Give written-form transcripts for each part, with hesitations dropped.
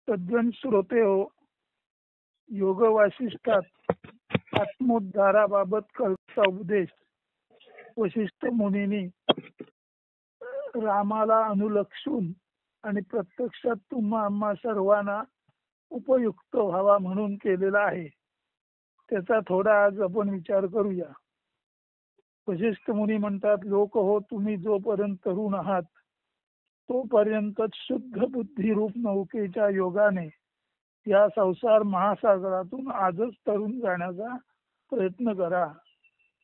सज्जन श्रोते हो, योग वासिष्ठात आत्मोद्धाराबाबत कळता उपदेश वशिष्ठ मुनींनी रामाला अनुलक्षून आणि प्रत्यक्षात तुम्हा आम्हा सर्वांना उपयुक्त व्हावा म्हणून केलेला आहे. त्याचा थोडा आज आपण विचार करूया. वशिष्ठ मुनी म्हणतात, लोक हो, तुम्ही जोपर्यंत तरुण आहात तोपर्यंत शुद्ध बुद्धी रूप नौकेच्या योगाने या संसार महासागरातून आजच तरुण जाण्याचा प्रयत्न करा.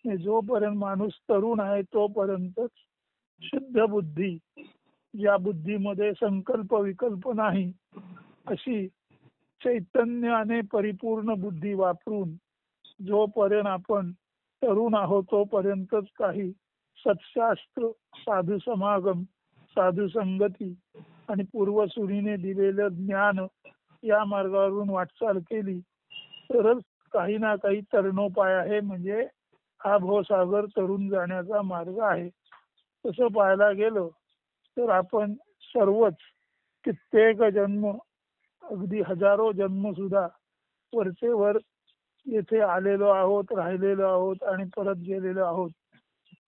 जोपर्यंत माणूस तरुण आहे तोपर्यंतच शुद्ध बुद्धी, ज्या बुद्धीमध्ये संकल्प विकल्प नाही, अशी चैतन्याने परिपूर्ण बुद्धी वापरून जोपर्यंत आपण तरुण आहोत तोपर्यंतच काही सत्शास्त्र, साधू समागम, साधू संगती आणि पूर्वसुरीने दिलेलं ज्ञान या मार्गावरून वाटचाल केली तरच काही ना काही तरुणोपाय आहे, म्हणजे हा भवसागर तरुण जाण्याचा मार्ग आहे. तसं पाहायला गेलं तर आपण सर्वच कित्येक जन्म, अगदी हजारो जन्म सुद्धा वरचेवर येथे आलेलो आहोत, राहिलेलो आहोत आणि परत गेलेलो आहोत.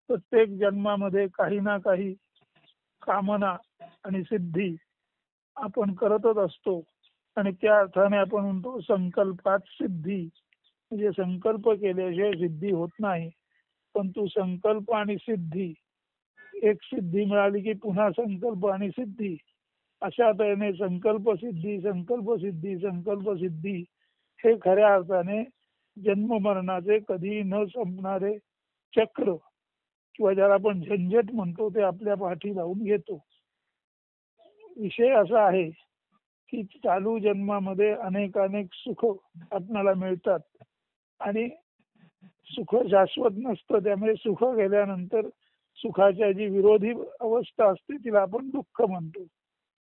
प्रत्येक जन्मामध्ये काही ना काही कामना आणि सिद्धी आपण करतच असतो आणि त्या अर्थाने आपण म्हणतो संकल्पात सिद्धी, म्हणजे संकल्प केल्याशिवाय सिद्धी होत नाही. पण तू संकल्प आणि सिद्धी, एक सिद्धी मिळाली की पुन्हा संकल्प आणि सिद्धी, अशा तऱ्हेने संकल्प सिद्धी, संकल्प सिद्धी, संकल्प सिद्धी हे खऱ्या अर्थाने जन्म मरणाचे कधी न संपणारे चक्र किंवा ज्याला आपण झंझट म्हणतो ते आपल्या पाठी लावून घेतो. विषय असा आहे की चालू जन्मामध्ये अनेक सुख आपल्याला मिळतात आणि सुख शाश्वत नसतं. त्यामुळे सुख गेल्यानंतर सुखाच्या जी विरोधी अवस्था असते तिला आपण दुःख म्हणतो.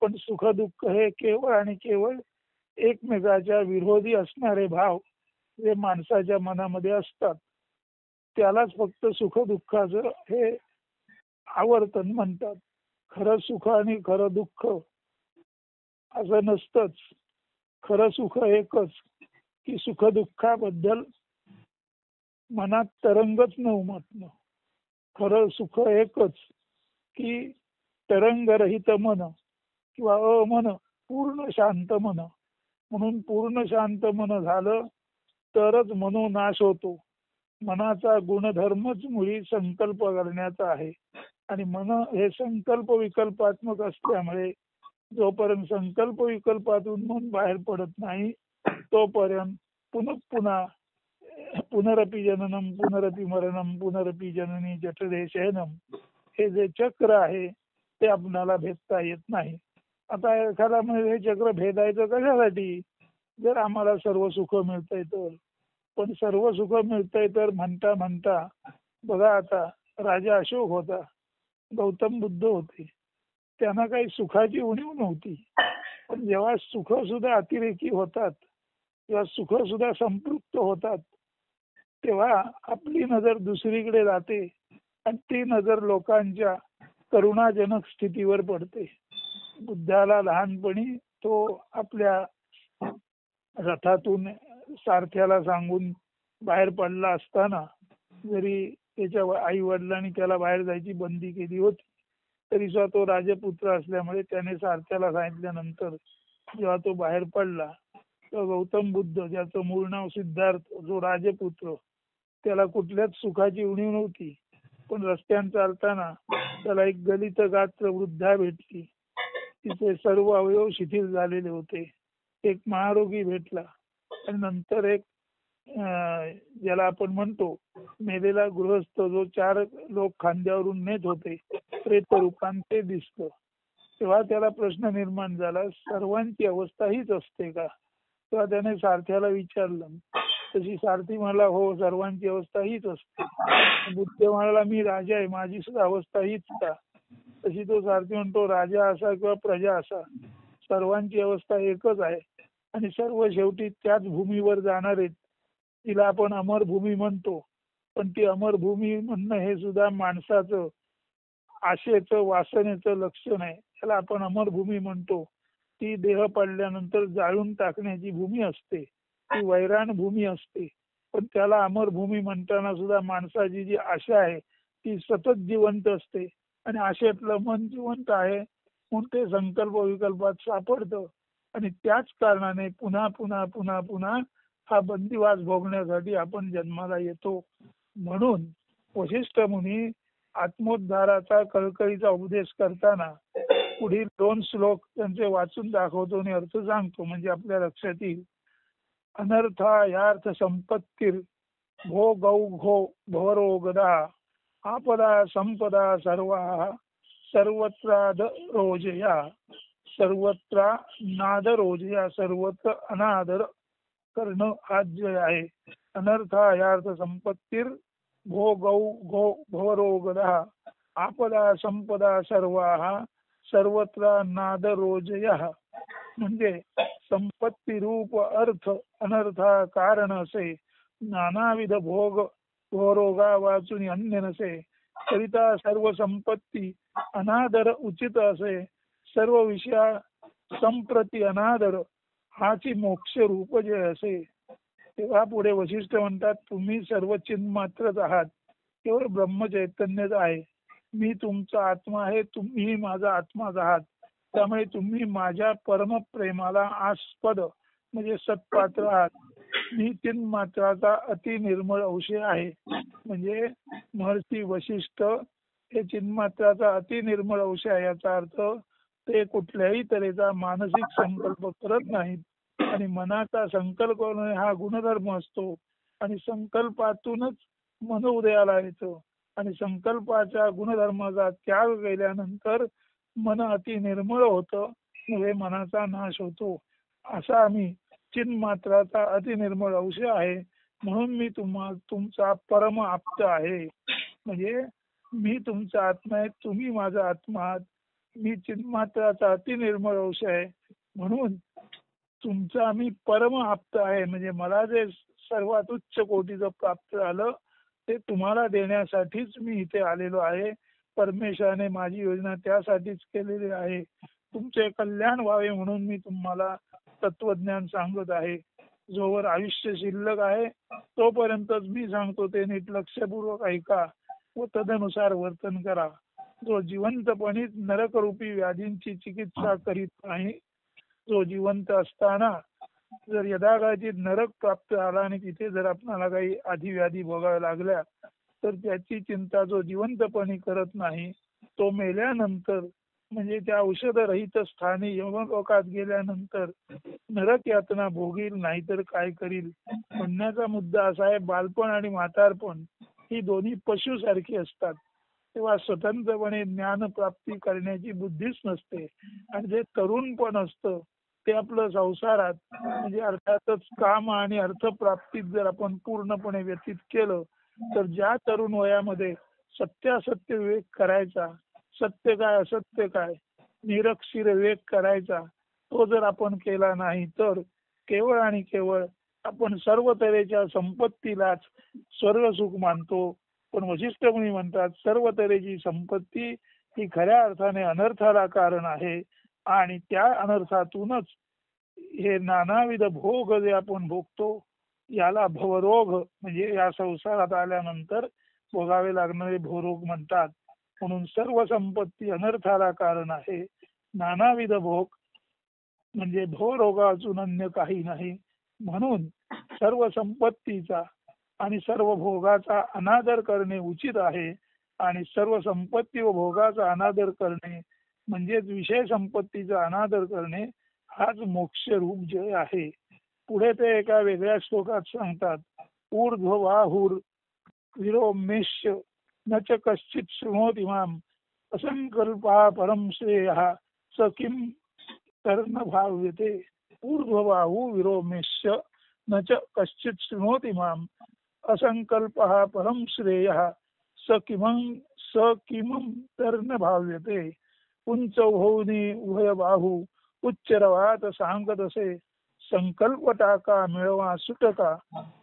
पण सुख दुःख हे केवळ आणि केवळ एकमेकाच्या विरोधी असणारे भाव जे माणसाच्या मनामध्ये असतात, त्यालाच फक्त सुख दुःखाचं हे आवर्तन म्हणतात. खरं सुख आणि खरं दुःख असं नसतंच. खरं सुख एकच की सुख दुःखाबद्दल मनात तरंगच न उमटणं. खरं सुख एकच की तरंगरहित मन किंवा अमन, पूर्ण शांत मन. म्हणून पूर्ण शांत मन झालं तरच मनोनाश होतो. मनाचा गुणधर्मच मुळी संकल्प करण्याचा आहे आणि मन हे संकल्प विकल्पात्मक असल्यामुळे जोपर्यंत संकल्प विकल्पातून मन बाहेर पडत नाही तोपर्यंत पुन्हा पुनरपि जननम पुनरपि मरणम पुनरपि जननी जठरे शयनम हे जे चक्र आहे ते आपणाला भेदता येत नाही. आता एखादा म्हणजे हे चक्र भेदायचं कशासाठी? जर आम्हाला सर्व सुख मिळतंय तर. पण सर्व सुख मिळतंय तर म्हणता म्हणता बघा, आता राजा अशोक होता, गौतम बुद्ध होते, त्यांना काही सुखाची उणीव नव्हती. पण जेव्हा सुख सुद्धा अतिरेकी होतात किंवा सुख सुद्धा संपृक्त होतात तेव्हा आपली नजर दुसरीकडे जाते आणि ती नजर लोकांच्या करुणाजनक स्थितीवर पडते. बुद्धाला लहानपणी तो आपल्या रथातून सारथ्याला सांगून बाहेर पडला असताना, जरी त्याच्या आई वडिलांनी त्याला बाहेर जायची बंदी केली होती तरी सुद्धा तो राजपुत्र असल्यामुळे त्याने सारथ्याला सांगितल्यानंतर जेव्हा तो बाहेर पडला तेव्हा गौतम बुद्ध, ज्याचं मूळ नाव सिद्धार्थ, जो राजपुत्र, त्याला कुठल्याच सुखाची उणीव नव्हती. पण रस्त्याने चालताना त्याला एक गलित गात्र वृद्धा भेटली. तिचे सर्व अवयव शिथिल झालेले होते. एक महारोगी भेटला आणि नंतर एक ज्याला आपण म्हणतो मेलेला गृहस्थ, जो 4 लोक खांद्यावरून नेत होते, प्रेत रूपान ते दिसलं. तेव्हा त्याला प्रश्न निर्माण झाला, सर्वांची अवस्था हीच असते का? तेव्हा त्याने सारथ्याला विचारलं. तशी सारथी म्हणाला, हो, सर्वांची अवस्था हीच असते. बुद्ध म्हणाला, मी राजा आहे, माझी सुद्धा अवस्था हीच का? तशी तो सारथी म्हणतो, राजा असा किंवा प्रजा असा, सर्वांची अवस्था एकच आहे आणि सर्व शेवटी त्याच भूमीवर जाणार आहेत. तिला आपण अमरभूमी म्हणतो. पण ती अमरभूमी म्हणणं हे सुद्धा माणसाचं आशेचं, वासनेचं लक्षण आहे. त्याला आपण अमरभूमी म्हणतो. ती देह पडल्यानंतर जाळून टाकण्याची भूमी असते, ती वैराण भूमी असते. पण त्याला अमर भूमी म्हणताना सुद्धा माणसाची जी आशा आहे ती सतत जिवंत असते आणि आशेतलं मन जिवंत आहे म्हणून ते संकल्प विकल्पात सापडतं. आणि त्याच कारणाने पुन्हा पुन्हा पुन्हा पुन्हा हा बंदिवास भोगण्यासाठी आपण जन्माला येतो. म्हणून वशिष्ठ मुनी आत्मोद्धाराचा कळकळीचा उपदेश करताना पुढील 2 श्लोक त्यांचे वाचून दाखवतो आणि अर्थ सांगतो म्हणजे आपल्या लक्षात येईल. अनर्था यार्थ संपत्तीर भो गौ घो भवरो गदा आपदा संपदा सर्वा सर्वत्र रोजया सर्वत्र नादरोजया सर्वत्र अनादर करणं हा जय आहे. अनर्था यार्थ संपत्तीर भो गौ घो भवरो गदा आपदा संपदा सर्वा सर्वत्र नादरोजया म्हणजे संपत्ती रूप अर्थ अनर्था कारण असे नानाविध भोग रोगा वाचून अन्य नसे करिता सर्व संपत्ती अनादर उचित असे सर्व विषया संप्रती अनादर हाची मोक्ष रूप जे असे. तेव्हा पुढे वशिष्ठ म्हणतात तुम्ही सर्व चिन्मात्रच आहात, केवळ ब्रह्मचैतन्यच आहे. मी तुमचा आत्मा आहे, तुम्ही माझा आत्माच आहात. त्यामुळे तुम्ही माझ्या परमप्रेमाला आस्पद म्हणजे सत्पात्र आहात. मी चिन्मात्राचा अति निर्मळ अंश आहे. म्हणजे महर्षी वशिष्ठ हे चिन्मात्राचा अति निर्मळ अंश आहे. याचा अर्थ ते कुठल्याही तऱ्हेचा मानसिक संकल्प करत नाहीत आणि मनाचा संकल्प हा गुणधर्म असतो आणि संकल्पातूनच मन उदयाला येतं आणि संकल्पाच्या गुणधर्माचा त्याग केल्यानंतर मन अति निर्मळ होतं, नव्हे मनाचा नाश होतो. असा आम्ही चिन्मात्राचा अति निर्मळ अंश आहे. म्हणून मी तुमचा परम आप्त आहे. म्हणजे मी तुमचा आत्मा आहे, तुम्ही माझा आत्मा आहात. मी चिन्मात्राचा अति निर्मळ अंश आहे म्हणून तुमचा मी परम आप्त आहे. म्हणजे मला जे सर्वात उच्च कोटीचं प्राप्त झालं ते तुम्हाला देण्यासाठीच मी इथे आलेलो आहे. परमेश्वराने माझी योजना त्यासाठीच केलेली आहे. तुमचे कल्याण व्हावे म्हणून मी तुम्हाला तत्वज्ञान सांगत आहे. जोवर आयुष्य शिल्लक आहे तोपर्यंतच मी सांगतो ते नीट लक्षपूर्वक ऐका व तदनुसार वर्तन करा. जो जिवंतपणी नरकरूपी व्याधींची चिकित्सा करीत नाही, जो जिवंत असताना जर यदाकदाचित नरक प्राप्त झाला आणि तिथे जर आपल्याला काही आधिव्याधी भोगाव्या लागल्या तर त्याची चिंता जो जिवंतपणी करत नाही तो मेल्यानंतर म्हणजे त्या औषधरहित स्थानी यमलोकात गेल्यानंतर नरक यातना भोगील नाहीतर काय करील. म्हणण्याचा मुद्दा असा आहे बालपण आणि म्हातारपण ही दोन्ही पशुसारखी असतात. तेव्हा स्वतंत्रपणे ज्ञान प्राप्ती करण्याची बुद्धीच नसते आणि जे तरुण पण असतं ते आपलं संसारात म्हणजे अर्थातच काम आणि अर्थप्राप्तीत जर आपण पूर्णपणे व्यतीत केलं तर ज्या तरुण वयामध्ये सत्यासत्य विवेक करायचा, सत्य काय असत्य काय निरक्षीर विवेक करायचा तो जर आपण केला नाही तर केवळ आणि केवळ आपण सर्व तऱ्हेच्या संपत्तीलाच स्वर्ग सुख मानतो. पण वशिष्ठ मुनी म्हणतात सर्व तऱ्हेची संपत्ती ही खऱ्या अर्थाने अनर्थाला कारण आहे आणि त्या अनर्थातूनच हे नानाविध भोग जे आपण भोगतो याला भवरोग म्हणजे या संसारात आल्यानंतर भोगावे लागणारे भवरोग म्हणतात. म्हणून सर्व संपत्ती अनर्थाला कारण आहे. नानाविध भोग म्हणजे भवरोगातून अन्य काही नाही. म्हणून सर्व संपत्तीचा आणि सर्व भोगाचा अनादर करणे उचित आहे आणि सर्व संपत्ती व भोगाचा अनादर करणे म्हणजेच विषय संपत्तीचा अनादर करणे हाच मोक्ष रूप जय आहे. पुढे ते एका वेगळ्या श्लोकात सांगतात ऊर्ध्वबाहुर विरोमेश्य न च कश्चित शृणोति माम असंकल्पा परम श्रेयः स किम तर्न भाव्यते. ऊर्ध्वबाहु विरोमेश्य न च कश्चित शृणोति माम असंकल्पः परम श्रेयः स किमं तर्न भाव्यते. उंच उभवनी उभय बाहू उच्चरवात सांगत असे संकल्प टाका मिळवा सुटका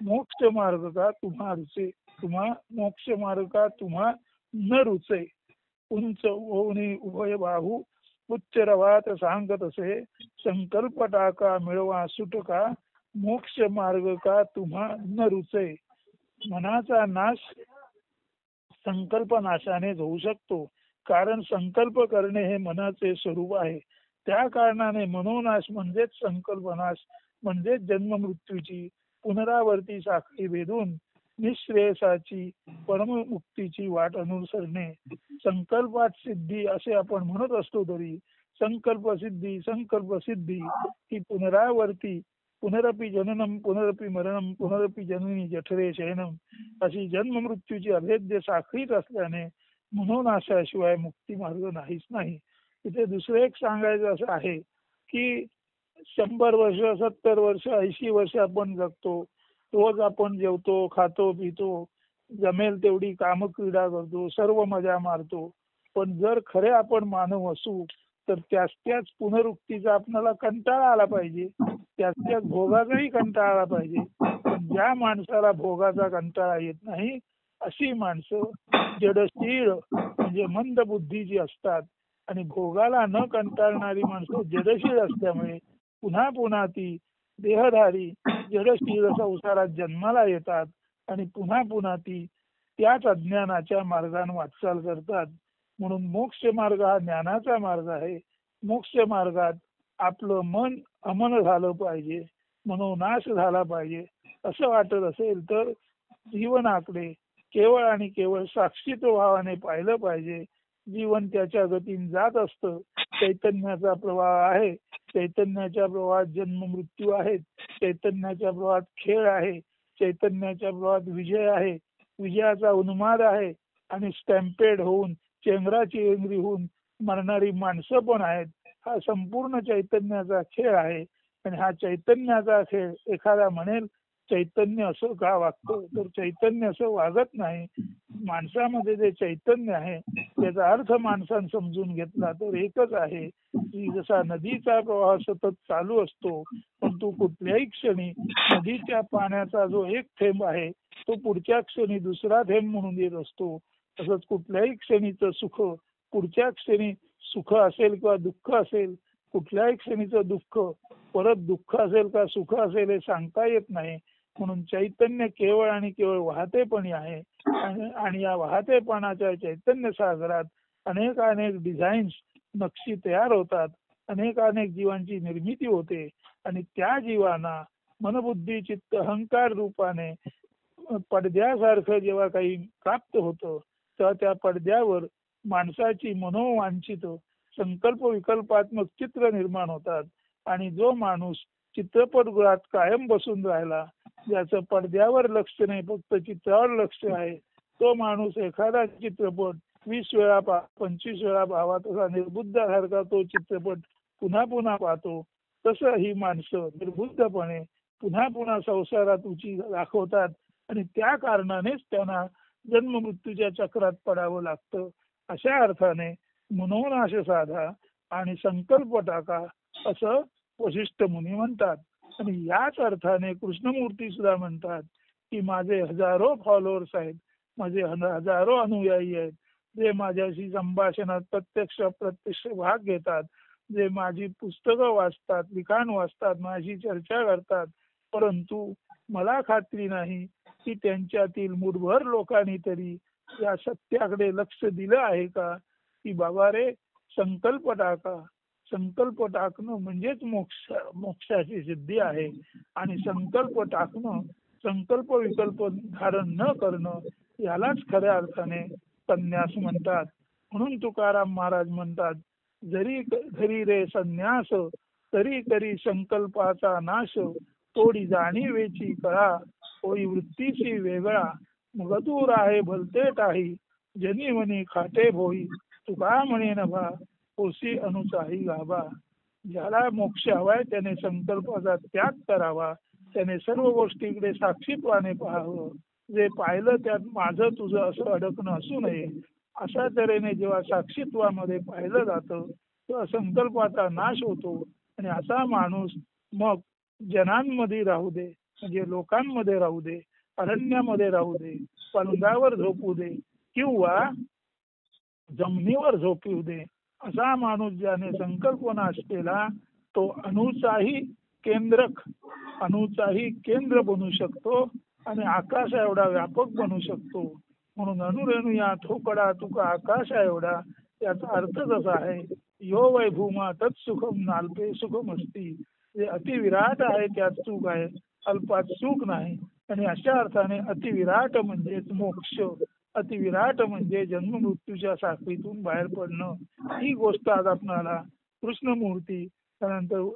मोक्ष मार्ग का तुम्हा रुचे. मोक्ष मार्ग का तुम्हा न रुचे. उंच उभवनी उभय बाहू उच्च रवात सांगत असे, संकल्प टाका मिळवा सुटका, मोक्ष मार्ग का तुम्हा न रुचे. मनाचा नाश संकल्प नाशानेच होऊ शकतो, कारण संकल्प करणे हे मनाचे स्वरूप आहे. त्या कारणाने मनोनाश म्हणजेच संकल्पनाश, म्हणजेच जन्म मृत्यूची पुनरावर्ती साखळी भेदून निःश्रेयसाची परममुक्तीची वाट अनुसरणे. संकल्पात सिद्धी असे आपण म्हणत असतो तरी संकल्प सिद्धी ही पुनरावर्ती, पुनरपि जननम पुनरपि मरणम पुनरपि जननी जठरे शयनम अशी जन्म मृत्यूची अभेद्य साखळीच असल्याने मनोनाशाशिवाय मुक्ती मार्ग नाहीच नाही. इथे दुसरं एक सांगायचं असं आहे की 100 वर्ष 70 वर्ष 80 वर्ष आपण जगतो, रोज आपण जेवतो खातो पितो, जमेल तेवढी कामक्रीडा करतो, सर्व मजा मारतो, पण जर खरे आपण मानव असू तर त्याच पुनरुक्तीचा आपल्याला कंटाळा आला पाहिजे, त्याच भोगाचाही कंटाळा आला पाहिजे. पण ज्या माणसाला भोगाचा कंटाळा येत नाही अशी माणसं जडशीळ म्हणजे मंद बुद्धीची असतात. आणि भोगाला न कंटाळणारी माणसं जडशीळ असल्यामुळे पुन्हा पुन्हा ती देहधारी जडशीळ संसारात जन्माला येतात आणि पुन्हा पुन्हा ती त्याच अज्ञानाच्या मार्गाने वाटचाल करतात. म्हणून मोक्ष मार्ग हा ज्ञानाचा मार्ग आहे. मोक्ष मार्गात आपलं मन अमन झालं पाहिजे, मनोनाश झाला पाहिजे. असं वाटत असेल तर जीवनाकडे केवळ आणि केवळ साक्षीत्व भावाने पाहिलं पाहिजे. जीवन त्याच्या गतीने जात असतं. चैतन्याचा प्रवाह आहे, चैतन्याच्या प्रवाहात जन्म मृत्यू आहेत, चैतन्याच्या प्रवाहात खेळ आहे, चैतन्याच्या प्रवाहात विजय आहे, विजयाचा उन्माद आहे आणि स्टॅम्पेड होऊन चेंगराचेंगरी होऊन मरणारी माणसं पण आहेत. हा संपूर्ण चैतन्याचा खेळ आहे. आणि हा चैतन्याचा खेळ एखादा म्हणेल चैतन्य असं का वागतं, तर चैतन्य असं वागत नाही. माणसामध्ये जे चैतन्य आहे त्याचा अर्थ माणसानं समजून घेतला तर एकच आहे की जसा नदीचा प्रवाह सतत चालू असतो, पण तो कुठल्याही क्षणी नदीच्या पाण्याचा जो एक थेंब आहे तो पुढच्या क्षणी दुसरा थेंब म्हणून येत असतो. तसंच कुठल्याही क्षणीचं सुख पुढच्या क्षणी सुख असेल किंवा दुःख असेल, कुठल्याही क्षणीचं दुःख परत दुःख असेल का सुख असेल हे सांगता येत नाही. म्हणून चैतन्य केवळ आणि केवळ वाहतेपणी आहे. आणि या वाहतेपणाच्या चैतन्य सागरात अनेक डिझाईन्स नक्षी तयार होतात, अनेक जीवांची निर्मिती होते. आणि त्या जीवांना मनबुद्धी चित्त अहंकार रूपाने पडद्यासारखं जेव्हा काही प्राप्त होतं तेव्हा त्या पडद्यावर माणसाची मनोवांछित संकल्प विकल्पात्मक चित्र निर्माण होतात. आणि जो माणूस चित्रपटगृहात कायम बसून राहिला, ज्याचं पडद्यावर लक्ष नाही फक्त चित्रावर लक्ष आहे, तो माणूस एखादा चित्रपट 20 वेळा 25 वेळा पाहावा तसा निर्बुद्धासारखा तो चित्रपट पुन्हा पुन्हा पाहतो. तसं ही माणसं निर्बुद्धपणे पुन्हा पुन्हा संसारात उची दाखवतात आणि त्या कारणानेच त्यांना जन्म मृत्यूच्या चक्रात पडावं लागतं. अशा अर्थाने मनोनाश साधा आणि संकल्प टाका असं वशिष्ठ मुनी म्हणतात. आणि याच अर्थाने कृष्णमूर्ती सुद्धा म्हणतात की माझे हजारो फॉलोअर्स आहेत, माझे हजारो अनुयायी आहेत, जे माझ्याशी संभाषणात प्रत्यक्ष अप्रत्यक्ष भाग घेतात, जे माझी पुस्तकं वाचतात, लिखाण वाचतात, माझी चर्चा करतात. परंतु मला खात्री नाही की त्यांच्यातील मुठभर लोकांनी तरी या सत्याकडे लक्ष दिलं आहे का की बाबा रे संकल्प टाका. संकल्प टाकणं म्हणजेच मोक्षाची सिद्धी आहे. आणि संकल्प टाकणं, संकल्प विकल्प धारण न करणं यालाच खऱ्या अर्थाने संन्यास म्हणतात. म्हणून तुकाराम महाराज म्हणतात, जरी घरी रे संन्यास तरी करी संकल्पाचा नाश, तोडी जाणीवेची कळा होई वृत्तीची वेगळा, मगदूर आहे भलते टाही जनी मनी खाटे भोई, तुका म्हणे नभा ओसी अनुचाही गाभा. ज्याला मोक्ष हवाय त्याने संकल्पाचा त्याग करावा, त्याने सर्व गोष्टीकडे साक्षीत्वाने पाहावं. जे पाहिलं त्यात माझं तुझं असं अडकणं असू नये. अशा तऱ्हेने जेव्हा साक्षीत्वामध्ये पाहिलं जातं तेव्हा संकल्पाचा नाश होतो. आणि असा माणूस मग जनांमध्ये राहू दे म्हणजे लोकांमध्ये राहू दे, अरण्यामध्ये राहू दे, पलंगावर झोपू दे किंवा जमिनीवर झोपू दे, असा माणूस ज्याने संकल्पना असलेला तो अणुचाही केंद्रक अणुचाही केंद्र बनू शकतो आणि आकाश एवढा व्यापक बनू शकतो. म्हणून अणुरेणू या ठोकडा तुका आकाश एवढा, याचा अर्थच असा आहे, यो वै भूमा तत्सुखम नाल्पे सुखम असती. जे अतिविराट आहे त्यात सुख आहे, अल्पात सुख नाही. आणि अशा अर्थाने अतिविराट म्हणजेच मोक्ष, अतिविराट म्हणजे जन्म मृत्यूच्या साखळीतून बाहेर पडणं. ही गोष्ट आज आपणाला कृष्णमूर्ती, त्यानंतर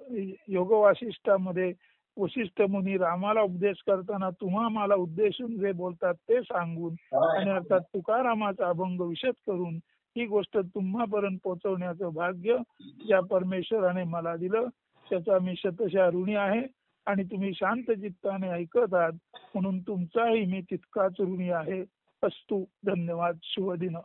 योग वासिष्ठामध्ये वशिष्ठ मुनी रामाला उपदेश करताना तुम्हा मला उद्देशून जे बोलतात ते सांगून आणि अर्थात तुकारामाचा अभंग विशद करून ही गोष्ट तुम्हापर्यंत पोहोचवण्याचं भाग्य ज्या परमेश्वराने मला दिलं त्याचा मी शतशः ऋणी आहे. आणि तुम्ही शांत चित्ताने ऐकत आहात म्हणून तुमचाही मी तितकाच ऋणी आहे. अस्तु. धन्यवाद. शुभ दिन.